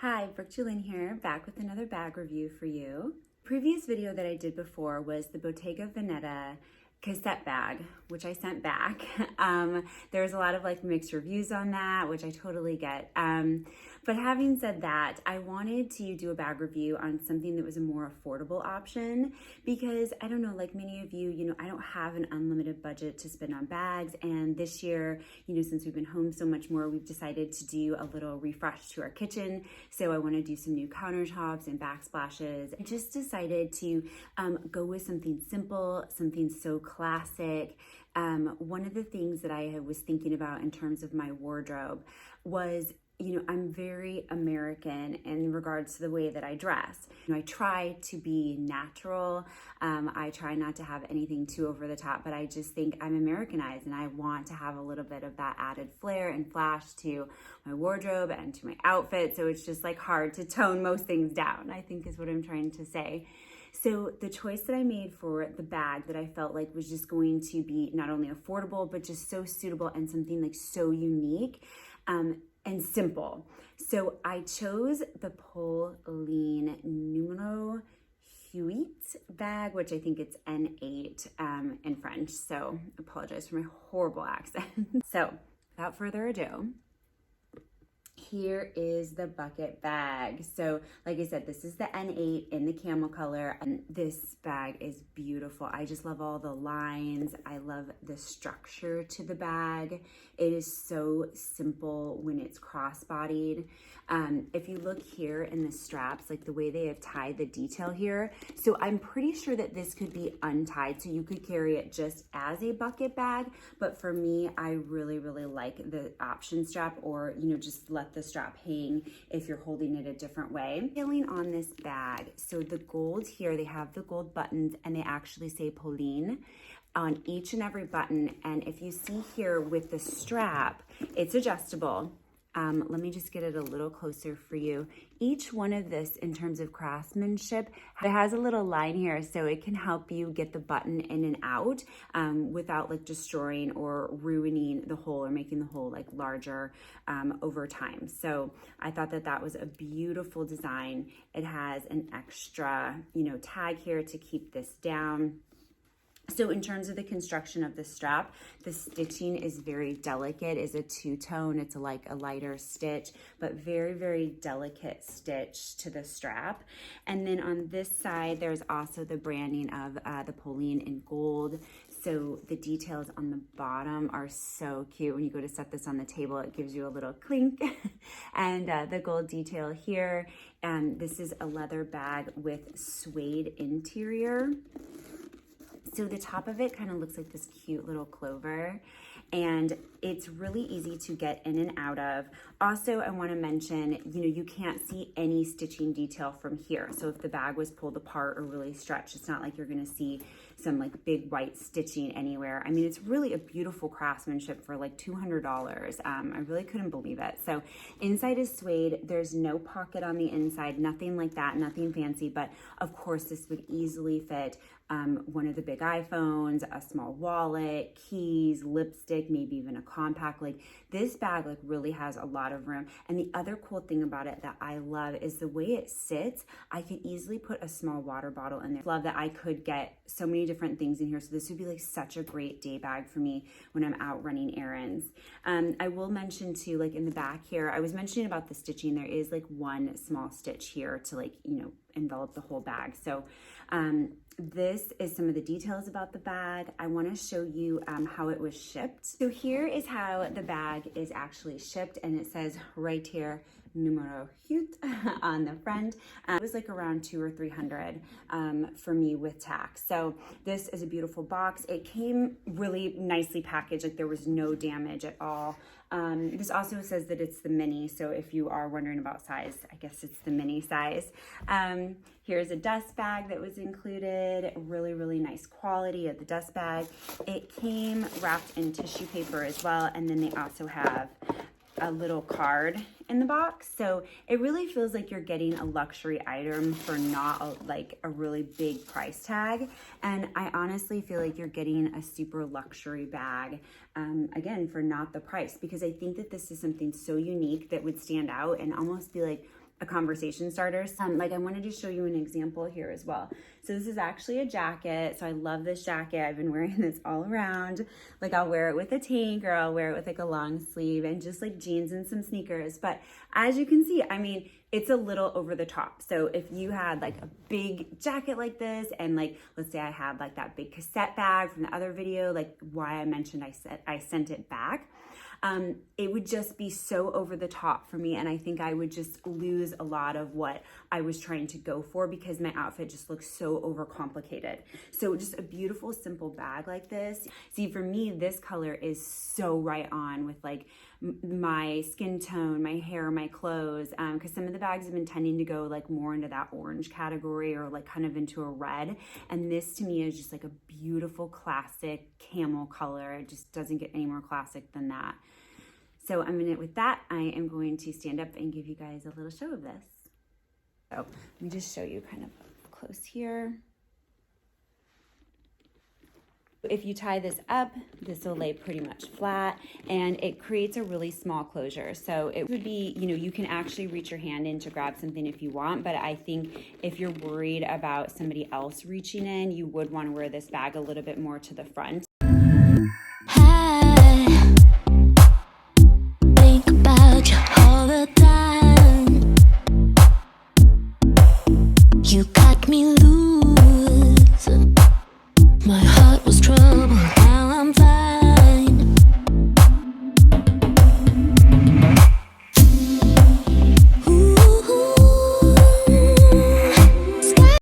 Hi, Brooke Julien here, back with another bag review for you. Previous video that I did before was the Bottega Veneta cassette bag, which I sent back. There was a lot of mixed reviews on that, which I totally get. But having said that, I wanted to do a bag review on something that was a more affordable option because I don't know, like many of you, I don't have an unlimited budget to spend on bags. And this year, since we've been home so much more, we've decided to do a little refresh to our kitchen. So I want to do some new countertops and backsplashes. I just decided to go with something simple, something so classic. One of the things that I was thinking about in terms of my wardrobe was, I'm very American in regards to the way that I dress. I try to be natural. I try not to have anything too over the top, but I just think I'm Americanized and I want to have a little bit of that added flair and flash to my wardrobe and to my outfit. So it's just hard to tone most things down, I think is what I'm trying to say. So the choice that I made for the bag that I felt like was just going to be not only affordable, but just so suitable and something so unique and simple. So I chose the Polène Numéro Huit bag, which I think it's N8 in French. So I apologize for my horrible accent. So without further ado, here is the bucket bag. So like I said, this is the N8 in the camel color, and this bag is beautiful. I just love all the lines. I love the structure to the bag. It is so simple when it's cross-bodied. If you look here in the straps, the way they have tied the detail here, so I'm pretty sure that this could be untied, so you could carry it just as a bucket bag, but for me, I really, really like the option strap, or, just let the strap hang if you're holding it a different way. Detailing on this bag, so the gold here, they have the gold buttons, and they actually say Polène on each and every button. And if you see here with the strap, it's adjustable. Let me just get it a little closer for you. Each one of this, in terms of craftsmanship, it has a little line here, so it can help you get the button in and out without destroying or ruining the hole or making the hole larger over time. So I thought that that was a beautiful design. It has an extra, tag here to keep this down. So in terms of the construction of the strap, the stitching is very delicate. It's a two-tone. It's like a lighter stitch, but very, very delicate stitch to the strap. And then on this side, there's also the branding of the Polène in gold. So the details on the bottom are so cute. When you go to set this on the table, it gives you a little clink. And the gold detail here. And this is a leather bag with suede interior. So the top of it kind of looks like this cute little clover, and it's really easy to get in and out of. Also, I want to mention, you can't see any stitching detail from here. So if the bag was pulled apart or really stretched, it's not like you're going to see some big white stitching anywhere. I mean, it's really a beautiful craftsmanship for $200. I really couldn't believe it. So inside is suede. There's no pocket on the inside, nothing like that, nothing fancy, but of course this would easily fit one of the big iPhones, a small wallet, keys, lipstick, maybe even a compact. This bag really has a lot of room. And the other cool thing about it that I love is the way it sits. I could easily put a small water bottle in there. Love that I could get so many different things in here. So this would be such a great day bag for me when I'm out running errands. I will mention too, in the back here, I was mentioning about the stitching. There is one small stitch here to envelop the whole bag. So this is some of the details about the bag. I want to show you how it was shipped. So here is how the bag is actually shipped, and it says right here, Numéro Huit on the front. It was around $200 or $300 for me with tax. So this is a beautiful box. It came really nicely packaged, there was no damage at all. This also says that it's the mini, so if you are wondering about size, I guess it's the mini size. Here's a dust bag that was included. Really, really nice quality of the dust bag. It came wrapped in tissue paper as well, and then they also have a little card in the box. So it really feels like you're getting a luxury item for not a really big price tag. And I honestly feel like you're getting a super luxury bag, again, for not the price, because I think that this is something so unique that would stand out and almost be a conversation starter. Like I wanted to show you an example here as well. So this is actually a jacket. So I love this jacket. I've been wearing this all around. Like I'll wear it with a tank, or I'll wear it with like a long sleeve and just like jeans and some sneakers. But as you can see, I mean, it's a little over the top. So if you had like a big jacket like this, and like, let's say I had like that big cassette bag from the other video, like why I mentioned I sent it back. It would just be so over the top for me, and I think I would just lose a lot of what I was trying to go for, because my outfit just looks so overcomplicated. So just a beautiful, simple bag like this. See, for me, this color is so right on with like my skin tone, my hair, my clothes, because some of the bags have been tending to go like more into that orange category, or like kind of into a red, and this to me is just like a beautiful classic camel color. It just doesn't get any more classic than that. So with that, I am going to stand up and give you guys a little show of this. So let me just show you kind of up close here. If you tie this up, this will lay pretty much flat, and it creates a really small closure. So it would be, you can actually reach your hand in to grab something if you want, but I think if you're worried about somebody else reaching in, you would want to wear this bag a little bit more to the front. You cut me loose, my heart.